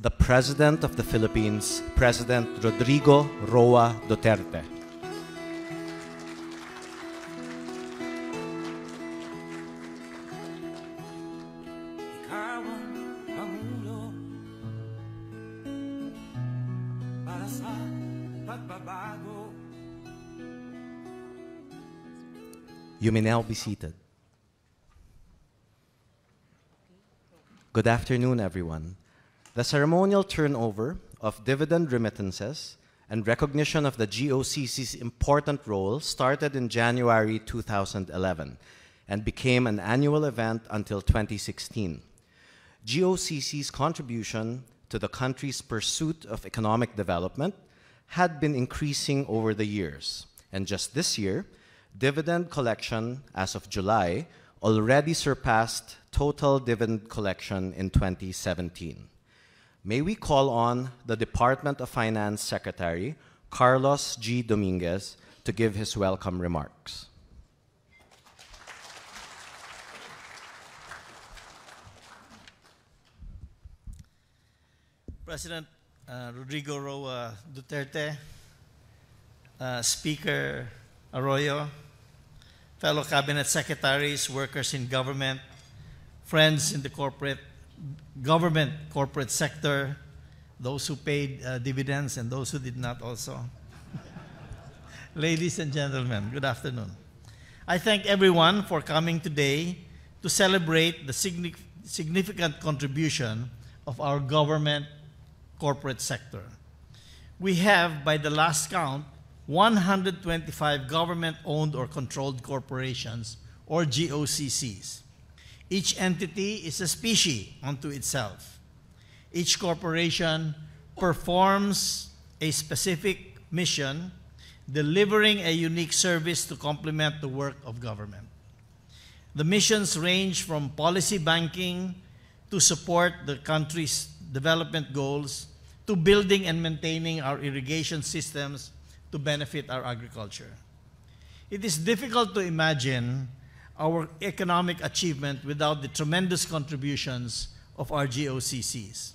the President of the Philippines, President Rodrigo Roa Duterte. You may now be seated. Good afternoon, everyone. The ceremonial turnover of dividend remittances and recognition of the GOCC's important role started in January 2011 and became an annual event until 2016. GOCC's contribution to the country's pursuit of economic development had been increasing over the years, and just this year, dividend collection as of July already surpassed total dividend collection in 2017. May we call on the Department of Finance Secretary, Carlos G. Dominguez, to give his welcome remarks. President Rodrigo Roa Duterte, Speaker Arroyo, fellow cabinet secretaries, workers in government, friends in the corporate sector, those who paid dividends and those who did not also. Ladies and gentlemen, good afternoon. I thank everyone for coming today to celebrate the significant contribution of our government corporate sector. We have, by the last count, 125 government-owned or controlled corporations, or GOCCs. Each entity is a species unto itself. Each corporation performs a specific mission, delivering a unique service to complement the work of government. The missions range from policy banking to support the country's development goals, to building and maintaining our irrigation systems to benefit our agriculture. It is difficult to imagine our economic achievement without the tremendous contributions of our GOCCs.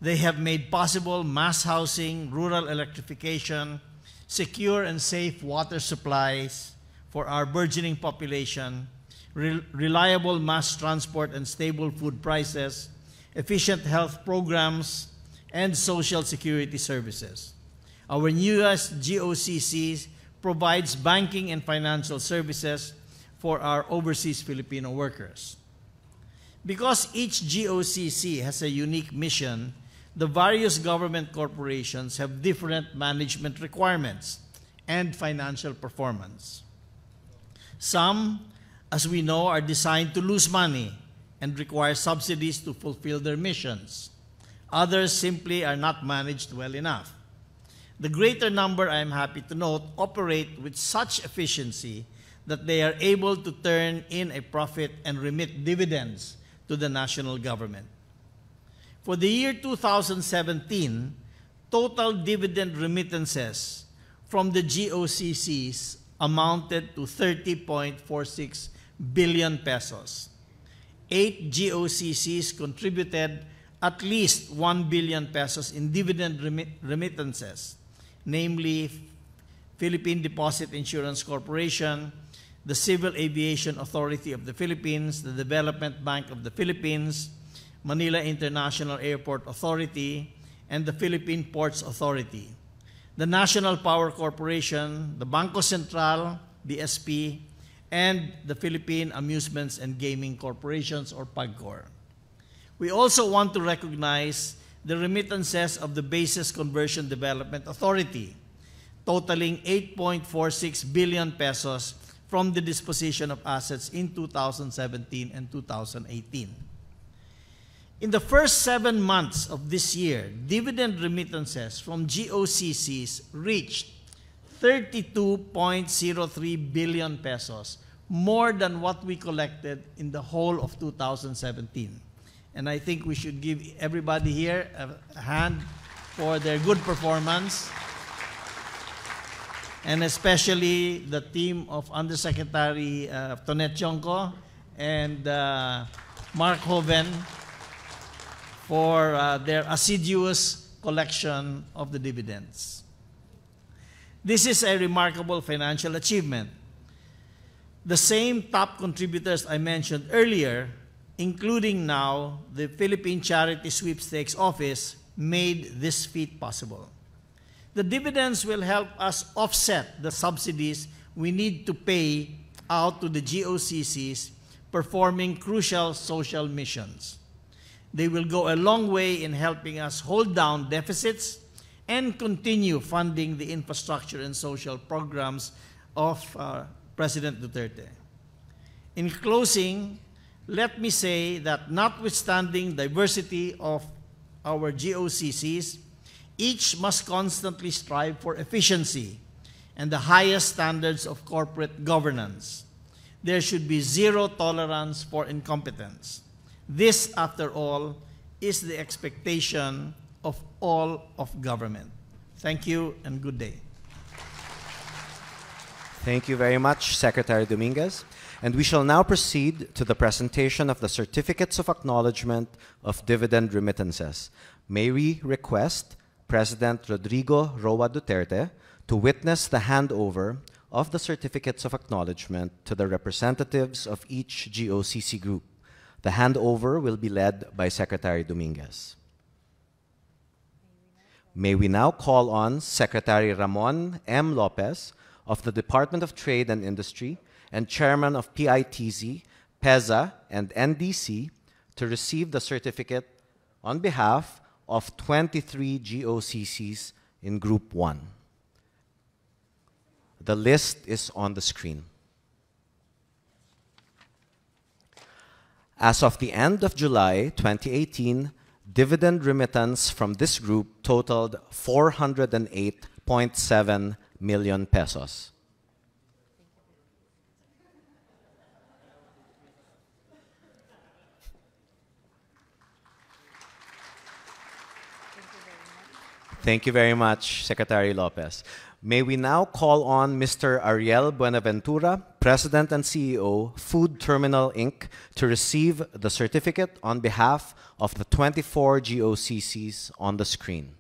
They have made possible mass housing, rural electrification, secure and safe water supplies for our burgeoning population, reliable mass transport and stable food prices, efficient health programs, and social security services. Our newest GOCC provides banking and financial services for our overseas Filipino workers. Because each GOCC has a unique mission, the various government corporations have different management requirements and financial performance. Some, as we know, are designed to lose money and require subsidies to fulfill their missions. Others simply are not managed well enough. The greater number, I am happy to note, operate with such efficiency that they are able to turn in a profit and remit dividends to the national government. For the year 2017, total dividend remittances from the GOCCs amounted to 30.46 billion pesos. 8 GOCCs contributed at least 1 billion pesos in dividend remittances, namely Philippine Deposit Insurance Corporation, the Civil Aviation Authority of the Philippines, the Development Bank of the Philippines, Manila International Airport Authority, and the Philippine Ports Authority, the National Power Corporation, the Bangko Sentral, the SP, and the Philippine Amusements and Gaming Corporations, or PAGCOR. We also want to recognize the remittances of the Basis Conversion Development Authority, totaling 8.46 billion pesos from the disposition of assets in 2017 and 2018. In the first 7 months of this year, dividend remittances from GOCCs reached 32.03 billion pesos, more than what we collected in the whole of 2017. And I think we should give everybody here a hand for their good performance, and especially the team of Undersecretary Tonet Chonco and Mark Hoven for their assiduous collection of the dividends. This is a remarkable financial achievement. The same top contributors I mentioned earlier, including now the Philippine Charity Sweepstakes Office, made this feat possible. The dividends will help us offset the subsidies we need to pay out to the GOCCs performing crucial social missions. They will go a long way in helping us hold down deficits and continue funding the infrastructure and social programs of President Duterte. In closing, let me say that notwithstanding diversity of our GOCCs, each must constantly strive for efficiency and the highest standards of corporate governance. There should be zero tolerance for incompetence. This, after all, is the expectation of all of government. Thank you and good day. Thank you very much, Secretary Dominguez. And we shall now proceed to the presentation of the Certificates of Acknowledgment of Dividend Remittances. May we request President Rodrigo Roa Duterte to witness the handover of the Certificates of Acknowledgment to the representatives of each GOCC group. The handover will be led by Secretary Dominguez. May we now call on Secretary Ramon M. Lopez of the Department of Trade and Industry and Chairman of PITZ, PEZA, and NDC to receive the certificate on behalf of 23 GOCCs in Group 1. The list is on the screen. As of the end of July 2018, dividend remittance from this group totaled 408.7 million pesos. Thank you very much, Secretary Lopez. May we now call on Mr. Ariel Buenaventura, President and CEO, Food Terminal, Inc., to receive the certificate on behalf of the 24 GOCCs on the screen.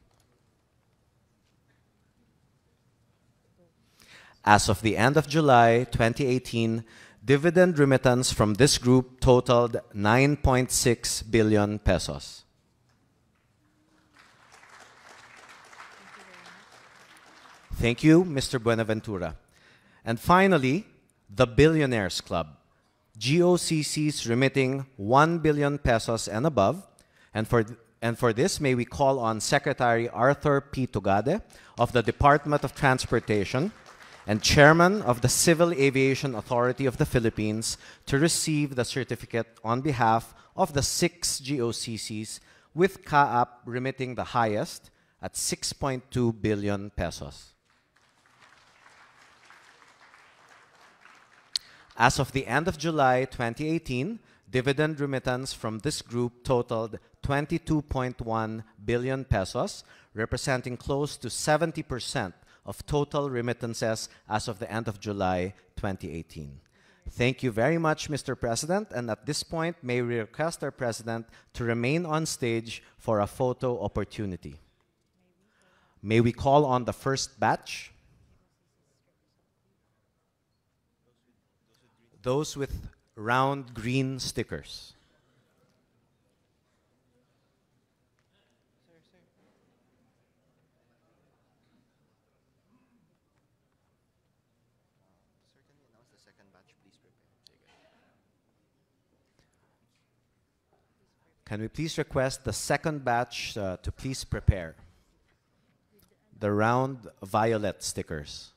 As of the end of July 2018, dividend remittance from this group totaled 9.6 billion pesos. Thank you, Mr. Buenaventura. And finally, the Billionaires Club, GOCCs remitting 1 billion pesos and above. And for this, may we call on Secretary Arthur P. Tugade of the Department of Transportation and Chairman of the Civil Aviation Authority of the Philippines to receive the certificate on behalf of the 6 GOCCs, with CAAP remitting the highest at 6.2 billion pesos. As of the end of July 2018, dividend remittance from this group totaled 22.1 billion pesos, representing close to 70% of total remittances as of the end of July 2018. Thank you very much, Mr. President, and at this point, may we request our President to remain on stage for a photo opportunity. May we call on the first batch? Those with round green stickers. Can we please request the second batch to please prepare? The round violet stickers.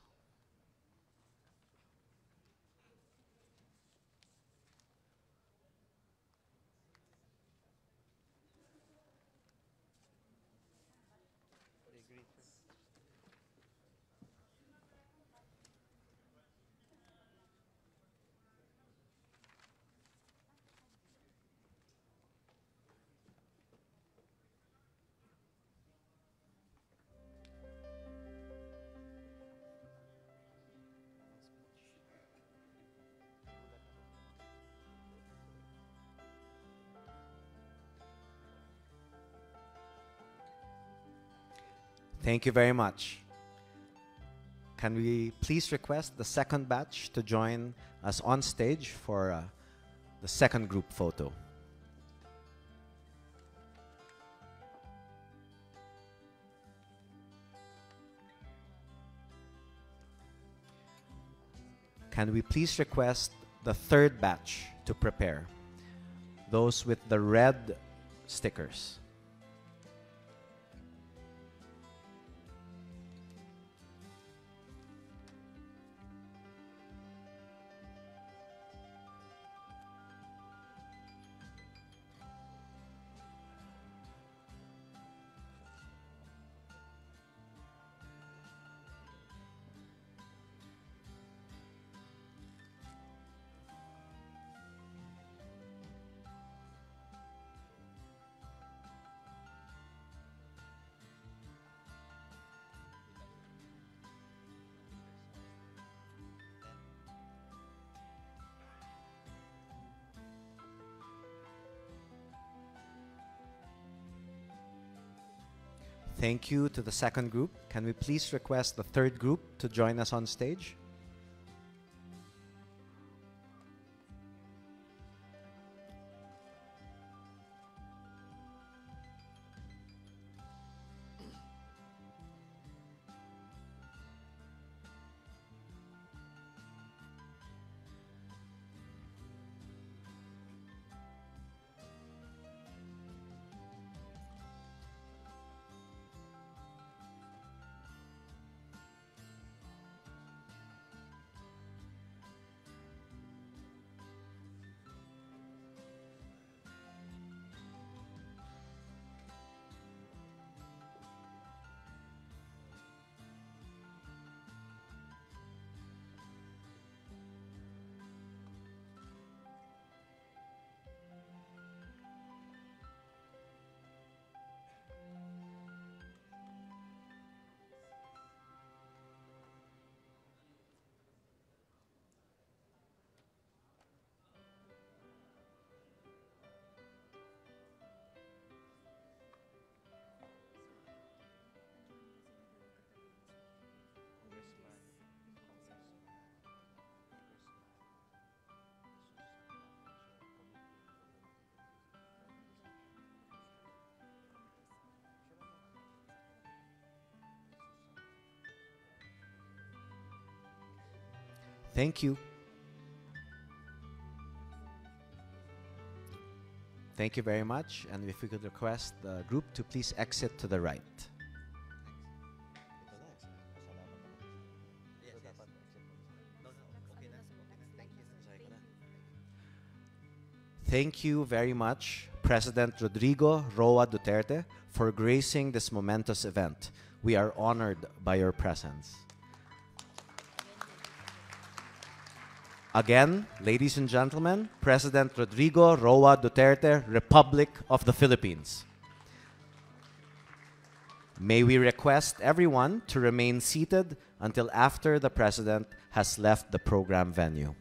Thank you very much. Can we please request the second batch to join us on stage for the second group photo? Can we please request the third batch to prepare? Those with the red stickers. Thank you to the second group. Can we please request the third group to join us on stage? Thank you. Thank you very much. And if we could request the group to please exit to the right. Thank you very much, President Rodrigo Roa Duterte, for gracing this momentous event. We are honored by your presence. Again, ladies and gentlemen, President Rodrigo Roa Duterte, Republic of the Philippines. May we request everyone to remain seated until after the President has left the program venue.